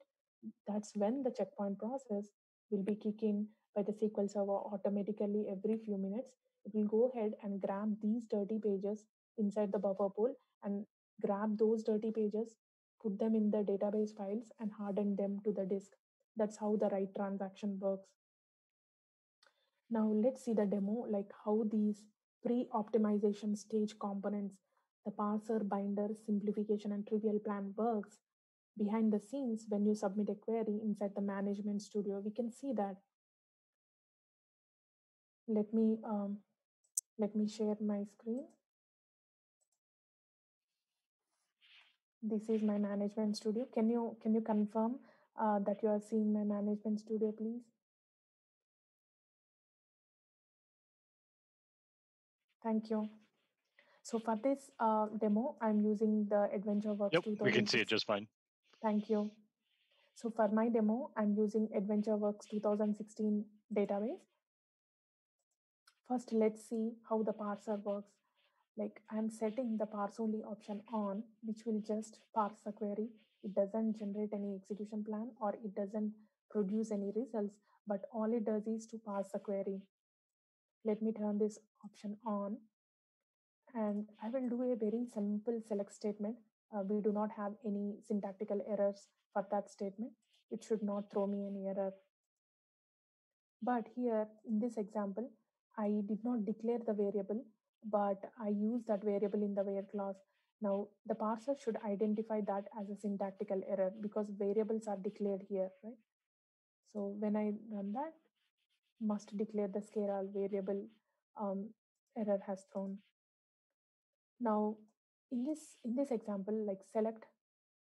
That's when the checkpoint process will be kick in by the SQL Server automatically every few minutes. It will go ahead and grab these dirty pages inside the buffer pool and grab those dirty pages, put them in the database files and harden them to the disk. That's how the write transaction works. Now let's see the demo, like how these pre-optimization stage components, the parser, binder, simplification, and trivial plan works behind the scenes when you submit a query inside the management studio. We can see that. Let me share my screen. This is my management studio. Can you confirm that you are seeing my management studio, please? Thank you. So for this demo, I'm using the AdventureWorks Yep, 2006. we can see it just fine. Thank you. So for my demo, I'm using AdventureWorks 2016 database. First, let's see how the parser works. Like I'm setting the parse only option on, which will just parse the query. It doesn't generate any execution plan or it doesn't produce any results, but all it does is to parse the query. Let me turn this option on, and I will do a very simple select statement. We do not have any syntactical errors for that statement. It should not throw me any error. But here in this example, I did not declare the variable, but I use that variable in the where clause. Now, the parser should identify that as a syntactical error because variables are declared here, right? So when I run that, must declare the scalar variable um, error has thrown. Now, in this example, like select,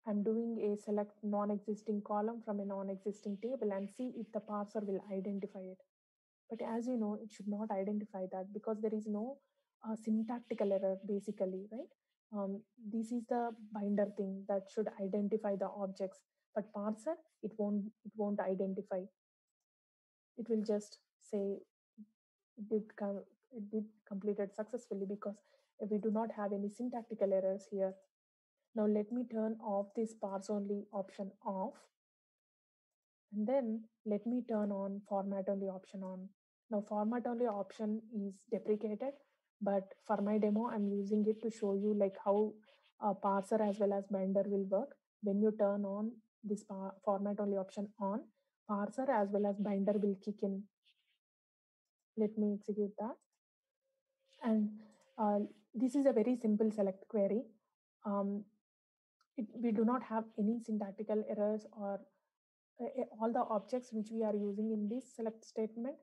I'm doing a select non-existing column from a non-existing table and see if the parser will identify it. But as you know, it should not identify that because there is no syntactical error basically, right? This is the binder thing that should identify the objects, but parser, it won't identify. It will just say it did come, it did completed successfully because we do not have any syntactical errors here. Now let me turn off this parse only option off, and then let me turn on format only option on. Now format only option is deprecated, but for my demo, I'm using it to show you like how parser as well as binder will work. When you turn on this format only option on, parser as well as binder will kick in. Let me execute that. And uh, this is a very simple select query. Um, we do not have any syntactical errors or all the objects which we are using in this select statement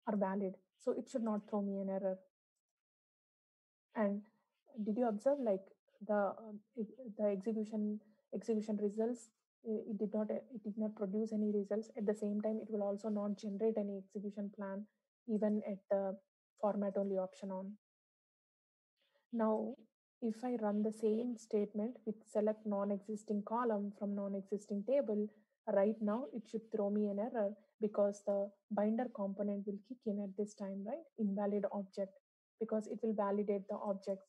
are valid. So it should not throw me an error. And did you observe like the execution results? It did not produce any results. At the same time, it will also not generate any execution plan even at the format only option on. Now, if I run the same statement with select non-existing column from non-existing table, right now it should throw me an error because the binder component will kick in at this time, right? Invalid object, because it will validate the objects.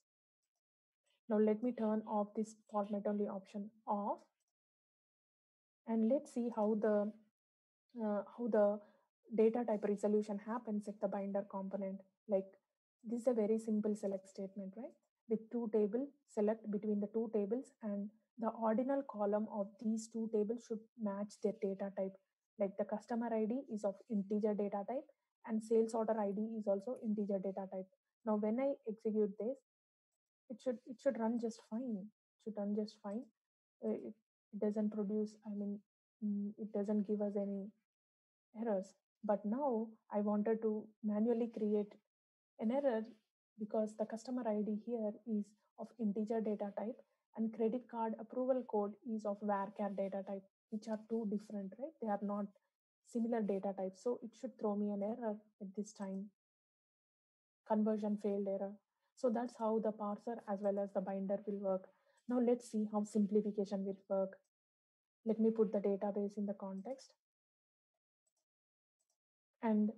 Now let me turn off this format only option off, and let's see how the data type resolution happens at the binder component. Like this is a very simple select statement, right? With two tables, select between the two tables, and the ordinal column of these two tables should match their data type. Like the customer ID is of integer data type and sales order ID is also integer data type. Now when I execute this, it should run just fine. It should run just fine. It doesn't produce, I mean, it doesn't give us any errors. But now I wanted to manually create an error because the customer ID here is of integer data type and credit card approval code is of varchar data type, which are two different, right? They are not similar data types. So it should throw me an error at this time, conversion failed error. So that's how the parser as well as the binder will work. Now let's see how simplification will work. Let me put the database in the context. And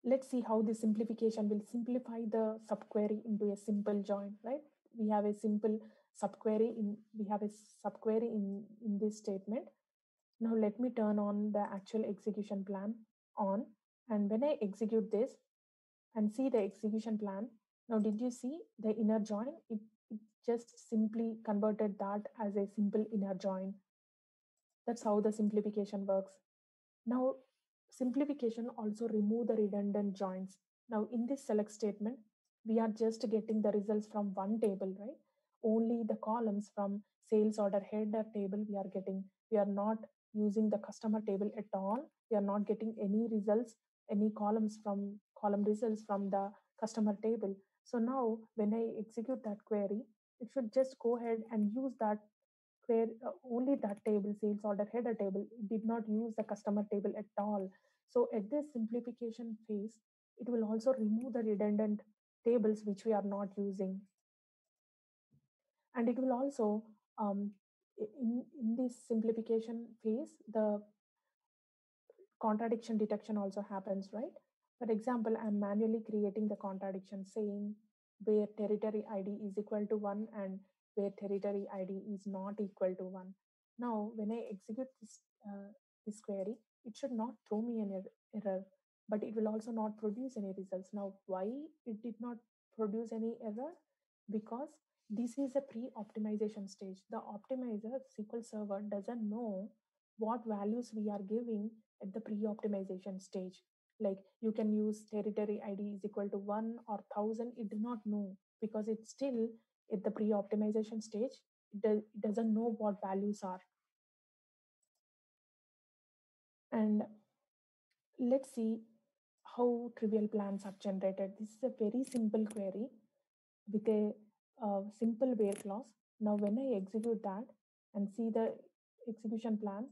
let's see how the simplification will simplify the subquery into a simple join, right? We have a simple subquery in this statement. Now let me turn on the actual execution plan on. And when I execute this and see the execution plan, now did you see the inner join? It just simply converted that as a simple inner join. That's how the simplification works. Now, simplification also remove the redundant joins. Now, in this select statement, we are just getting the results from one table, right? Only the columns from sales order header table we are getting. We are not using the customer table at all. We are not getting any results, any column results from the customer table. So now when I execute that query, it should just go ahead and use that where only that table, sales order header table, did not use the customer table at all. So at this simplification phase, it will also remove the redundant tables which we are not using. And it will also, in this simplification phase, the contradiction detection also happens, right? For example, I'm manually creating the contradiction saying where territory ID is equal to 1 and where territory ID is not equal to 1. Now, when I execute this query, it should not throw me an error, but it will also not produce any results. Now, why it did not produce any error? Because this is a pre-optimization stage. The optimizer SQL Server doesn't know what values we are giving at the pre-optimization stage. Like you can use territory ID is equal to 1 or 1000. It does not know because it's still at the pre-optimization stage. It doesn't know what values are. And let's see how trivial plans are generated. This is a very simple query with a simple where clause. Now, when I execute that and see the execution plan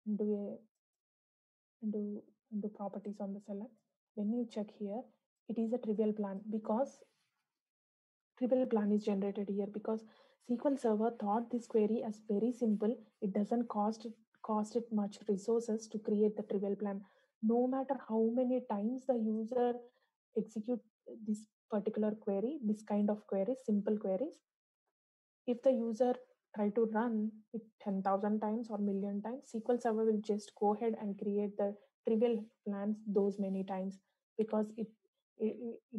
and do properties on the select, when you check here, it is a trivial plan because trivial plan is generated here because SQL Server thought this query as very simple. It doesn't cost it much resources to create the trivial plan. No matter how many times the user execute this particular query, this kind of queries, simple queries, if the user try to run it 10,000 times or million times, SQL Server will just go ahead and create the trivial plans those many times because it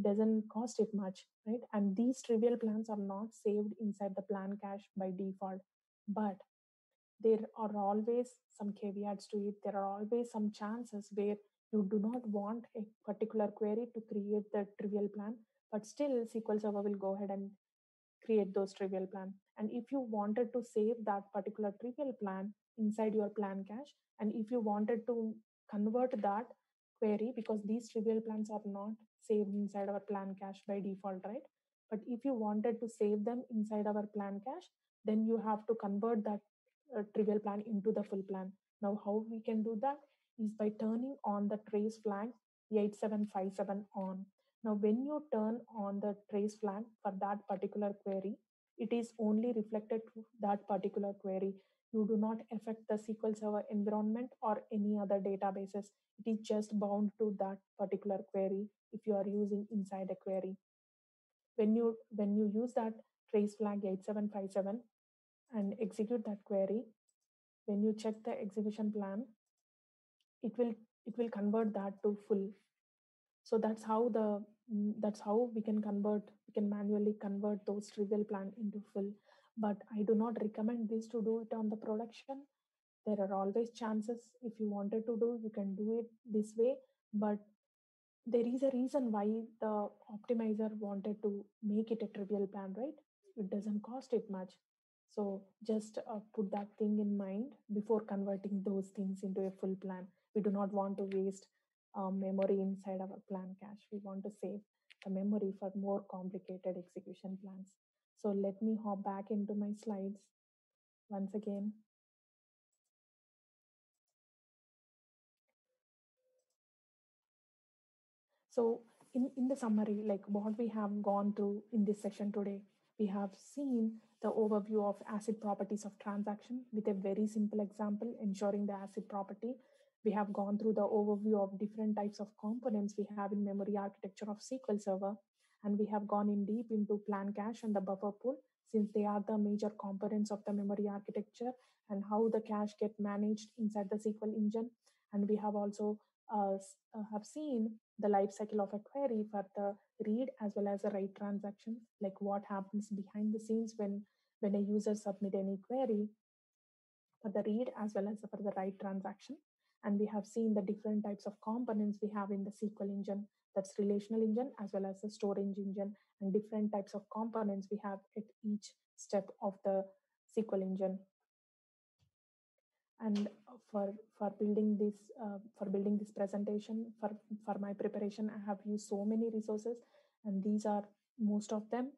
doesn't cost it much, right? And these trivial plans are not saved inside the plan cache by default, but there are always some caveats to it. There are always some chances where you do not want a particular query to create the trivial plan, but still SQL Server will go ahead and create those trivial plan. And if you wanted to save that particular trivial plan inside your plan cache, and if you wanted to convert that query, because these trivial plans are not saved inside our plan cache by default, right? But if you wanted to save them inside our plan cache, then you have to convert that trivial plan into the full plan. Now, how we can do that is by turning on the trace flag 8757 on. Now, when you turn on the trace flag for that particular query, it is only reflected to that particular query. You do not affect the SQL Server environment or any other databases. It is just bound to that particular query if you are using inside a query. When you use that trace flag 8757 and execute that query, when you check the execution plan, it will it will convert that to full. So that's how we can manually convert those trivial plan into full. But I do not recommend this to do it on the production. There are always chances. If you wanted to do, you can do it this way, but there is a reason why the optimizer wanted to make it a trivial plan, right? It doesn't cost it much. So just put that thing in mind before converting those things into a full plan. We do not want to waste memory inside our plan cache. We want to save the memory for more complicated execution plans. So let me hop back into my slides once again. So, in the summary, like what we have gone through in this session today, we have seen the overview of ACID properties of transaction with a very simple example, ensuring the ACID property. We have gone through the overview of different types of components we have in memory architecture of SQL Server, and we have gone in deep into plan cache and the buffer pool, since they are the major components of the memory architecture and how the cache get managed inside the SQL engine. And we have also have seen the life cycle of a query for the read as well as the write transaction, like what happens behind the scenes when a user submit any query for the read as well as for the write transaction. And we have seen the different types of components we have in the SQL engine, that's relational engine as well as the storage engine, and different types of components we have at each step of the SQL engine. And for building this presentation, for my preparation, I have used so many resources, and these are most of them.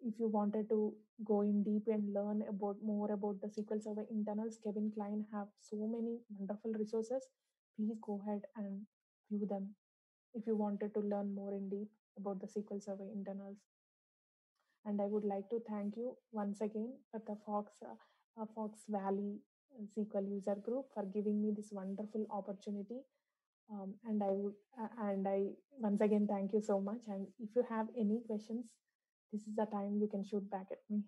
If you wanted to go in deep and learn about more about the SQL Server internals, Kevin Klein have so many wonderful resources. Please go ahead and view them if you wanted to learn more in deep about the SQL Server internals. And I would like to thank you once again for the Fox Valley SQL user group for giving me this wonderful opportunity. And I once again thank you so much. And if you have any questions, this is the time you can shoot back at me.